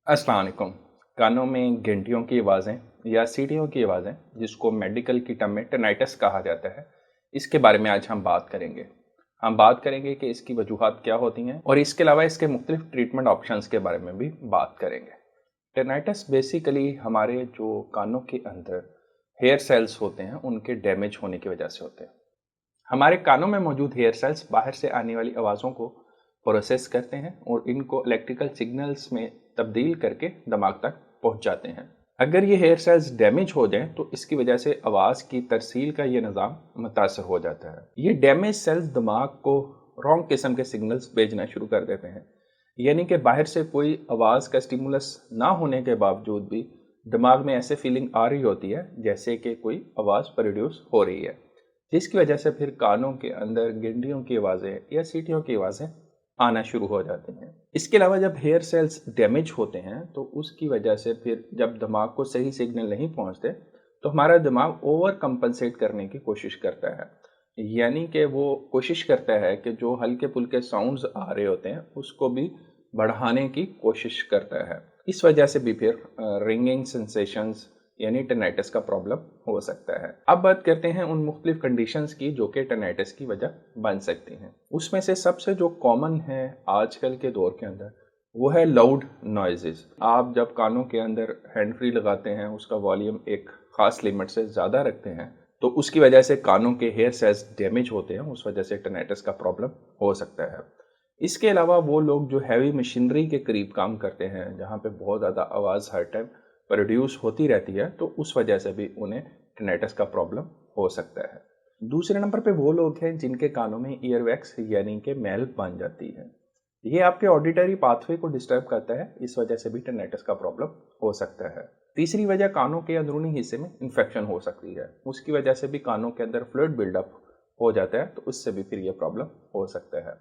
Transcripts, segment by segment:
अस्सलाम वालेकुम। कानों में घंटियों की आवाज़ें या सीटियों की आवाज़ें, जिसको मेडिकल की टर्म में टिनाइटस कहा जाता है, इसके बारे में आज हम बात करेंगे। हम बात करेंगे कि इसकी वजूहात क्या होती हैं और इसके अलावा इसके मुख्तलिफ ट्रीटमेंट ऑप्शंस के बारे में भी बात करेंगे। टिनाइटस बेसिकली हमारे जो कानों के अंदर हेयर सेल्स होते हैं, उनके डैमेज होने की वजह से होते हैं। हमारे कानों में मौजूद हेयर सेल्स बाहर से आने वाली आवाज़ों को प्रोसेस करते हैं और इनको इलेक्ट्रिकल सिग्नल्स में तब्दील करके दिमाग तक पहुंच जाते हैं। अगर ये हेयर सेल्स डैमेज हो जाएं तो इसकी वजह से आवाज़ की तरसील का ये निज़ाम मुतासर हो जाता है। ये डैमेज सेल्स दिमाग को रॉन्ग किस्म के सिग्नल्स भेजना शुरू कर देते हैं, यानी कि बाहर से कोई आवाज़ का स्टिमुलस ना होने के बावजूद भी दिमाग में ऐसे फीलिंग आ रही होती है जैसे कि कोई आवाज़ प्रोड्यूस हो रही है, जिसकी वजह से फिर कानों के अंदर गेंडियों की आवाज़ें या सीटियों की आवाज़ें आना शुरू हो जाती हैं। इसके अलावा जब हेयर सेल्स डैमेज होते हैं तो उसकी वजह से फिर जब दिमाग को सही सिग्नल नहीं पहुंचते तो हमारा दिमाग ओवर कंपनसेट करने की कोशिश करता है, यानी कि वो कोशिश करता है कि जो हल्के फुल्के साउंड्स आ रहे होते हैं उसको भी बढ़ाने की कोशिश करता है। इस वजह से भी फिर रिंगिंग सेंसेशंस यानी टिनाइटिस का प्रॉब्लम हो सकता है। अब बात करते हैं उन मुख्तलिफ कंडीशंस की जो कि टिनाइटिस की वजह बन सकती हैं। उसमें से सबसे जो कॉमन है आजकल के दौर के अंदर वो है लाउड नॉइजेस। आप जब कानों के अंदर हैंड फ्री लगाते हैं, उसका वॉल्यूम एक ख़ास लिमिट से ज़्यादा रखते हैं, तो उसकी वजह से कानों के हेयर सेल्स डैमेज होते हैं, उस वजह से टिनाइटिस का प्रॉब्लम हो सकता है। इसके अलावा वो लोग जो हैवी मशीनरी के करीब काम करते हैं, जहाँ पे बहुत ज़्यादा आवाज़ हर टाइम प्रोड्यूस होती रहती है, तो उस वजह से भी उन्हें टिनाइटिस का प्रॉब्लम हो सकता है। दूसरे नंबर पे वो लोग हैं जिनके कानों में ईयरवैक्स यानी कि मैल बन जाती है। ये आपके ऑडिटरी पाथवे को डिस्टर्ब करता है, इस वजह से भी टिनाइटिस का प्रॉब्लम हो सकता है। तीसरी वजह कानों के अंदरूनी हिस्से में इन्फेक्शन हो सकती है, उसकी वजह से भी कानों के अंदर फ्लूइड बिल्डअप हो जाता है, तो उससे भी फिर ये प्रॉब्लम हो सकता है।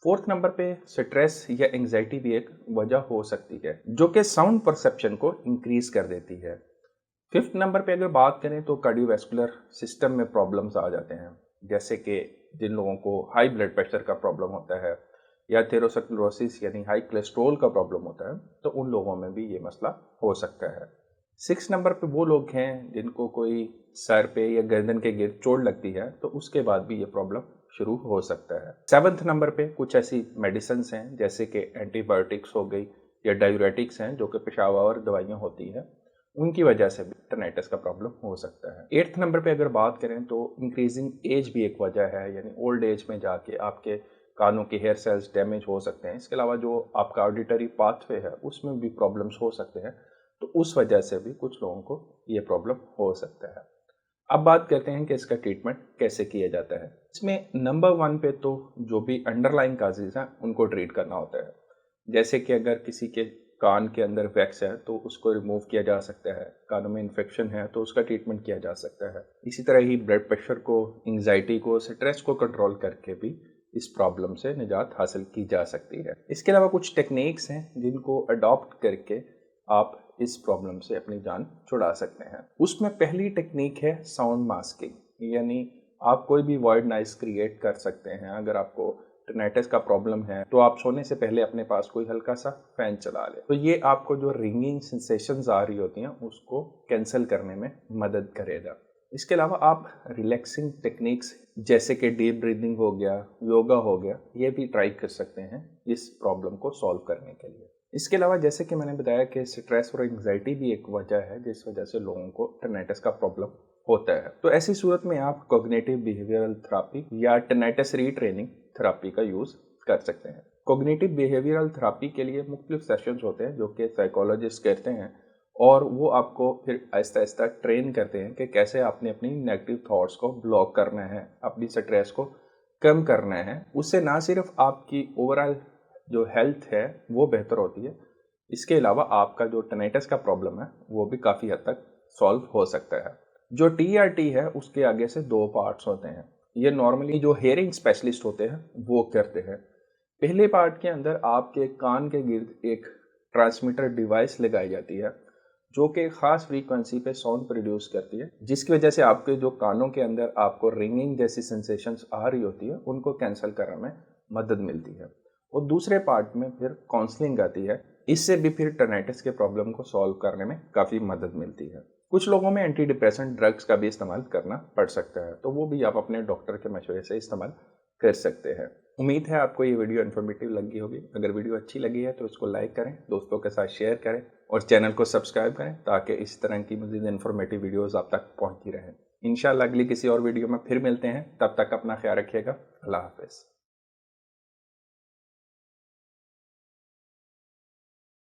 फोर्थ नंबर पे स्ट्रेस या एंजाइटी भी एक वजह हो सकती है जो कि साउंड परसेप्शन को इंक्रीज कर देती है। फिफ्थ नंबर पे अगर बात करें तो कार्डियोवैस्कुलर सिस्टम में प्रॉब्लम्स आ जाते हैं, जैसे कि जिन लोगों को हाई ब्लड प्रेशर का प्रॉब्लम होता है या थेरोस्क्लेरोसिस यानी हाई कोलेस्ट्रॉल का प्रॉब्लम होता है, तो उन लोगों में भी ये मसला हो सकता है। सिक्स नंबर पे वो लोग हैं जिनको कोई सर पे या गर्दन के गिर्द चोट लगती है, तो उसके बाद भी ये प्रॉब्लम शुरू हो सकता है। सेवन्थ नंबर पे कुछ ऐसी मेडिसिन हैं जैसे कि एंटीबायोटिक्स हो गई या डायूरेटिक्स हैं जो कि पेशावर दवाइयाँ होती हैं, उनकी वजह से भी टिनाइटिस का प्रॉब्लम हो सकता है। एट्थ नंबर पे अगर बात करें तो इंक्रीजिंग एज भी एक वजह है, यानी ओल्ड एज में जाके आपके कानों के हेयर सेल्स डैमेज हो सकते हैं। इसके अलावा जो आपका ऑडिटरी पाथवे है उसमें भी प्रॉब्लम्स हो सकते हैं, तो उस वजह से भी कुछ लोगों को ये प्रॉब्लम हो सकता है। अब बात करते हैं कि इसका ट्रीटमेंट कैसे किया जाता है। इसमें नंबर वन पे तो जो भी अंडरलाइन काजेज हैं उनको ट्रीट करना होता है। जैसे कि अगर किसी के कान के अंदर वैक्स है तो उसको रिमूव किया जा सकता है, कानों में इन्फेक्शन है तो उसका ट्रीटमेंट किया जा सकता है। इसी तरह ही ब्लड प्रेशर को, एंग्जाइटी को, स्ट्रेस को कंट्रोल करके भी इस प्रॉब्लम से निजात हासिल की जा सकती है। इसके अलावा कुछ टेक्निक्स हैं जिनको अडॉप्ट करके आप इस प्रॉब्लम से अपनी जान छुड़ा सकते हैं। उसमें पहली टेक्निक है साउंड मास्किंग, यानी आप कोई भी वॉइड नॉइस क्रिएट कर सकते हैं। अगर आपको टिनाइटिस का प्रॉब्लम है तो आप सोने से पहले अपने पास कोई हल्का सा फैन चला ले, तो ये आपको जो रिंगिंग सेंसेशंस आ रही होती हैं उसको कैंसिल करने में मदद करेगा। इसके अलावा आप रिलैक्सिंग टेक्निक्स जैसे कि डीप ब्रीदिंग हो गया, योगा हो गया, ये भी ट्राई कर सकते हैं इस प्रॉब्लम को सॉल्व करने के लिए। इसके अलावा जैसे कि मैंने बताया कि स्ट्रेस और एंग्जाइटी भी एक वजह है जिस वजह से लोगों को टिनाइटिस का प्रॉब्लम होता है। तो ऐसी सूरत में आप कॉग्निटिव बिहेवियरल थेरेपी या टिनाइटिस रीट्रेनिंग थेरेपी का यूज़ कर सकते हैं। कॉग्निटिव बिहेवियरल थेरेपी के लिए मुख्तलिफ सेशंस होते हैं जो कि साइकोलॉजिस्ट करते हैं, और वो आपको फिर आहिस्ता आहिस्ता ट्रेन करते हैं कि कैसे आपने अपनी नेगेटिव थॉट्स को ब्लॉक करना है, अपनी स्ट्रेस को कम करना है। उससे ना सिर्फ आपकी ओवरऑल जो हेल्थ है वो बेहतर होती है, इसके अलावा आपका जो टिनाइटिस का प्रॉब्लम है वो भी काफ़ी हद तक सॉल्व हो सकता है। जो टीआरटी है उसके आगे से दो पार्ट्स होते हैं। ये नॉर्मली जो हेयरिंग स्पेशलिस्ट होते हैं वो करते हैं। पहले पार्ट के अंदर आपके कान के गिर्द एक ट्रांसमीटर डिवाइस लगाई जाती है जो कि ख़ास फ्रीक्वेंसी पे साउंड प्रोड्यूस करती है, जिसकी वजह से आपके जो कानों के अंदर आपको रिंगिंग जैसी सेंसेशंस आ रही होती है उनको कैंसिल करने में मदद मिलती है। और दूसरे पार्ट में फिर काउंसलिंग आती है इससे भी फिर टर्नाइटिस के प्रॉब्लम को सॉल्व करने में काफ़ी मदद मिलती है। कुछ लोगों में एंटी डिप्रेसेंट ड्रग्स का भी इस्तेमाल करना पड़ सकता है, तो वो भी आप अपने डॉक्टर के मशवरे से इस्तेमाल कर सकते हैं। उम्मीद है आपको ये वीडियो इन्फॉर्मेटिव लगी होगी। अगर वीडियो अच्छी लगी है तो इसको लाइक करें, दोस्तों के साथ शेयर करें और चैनल को सब्सक्राइब करें ताकि इस तरह की मज़ीद इन्फॉर्मेटिव वीडियोज़ आप तक पहुँचती रहें। इंशाल्लाह अगली किसी और वीडियो में फिर मिलते हैं, तब तक अपना ख्याल रखिएगा। अल्लाह हाफ़िज़।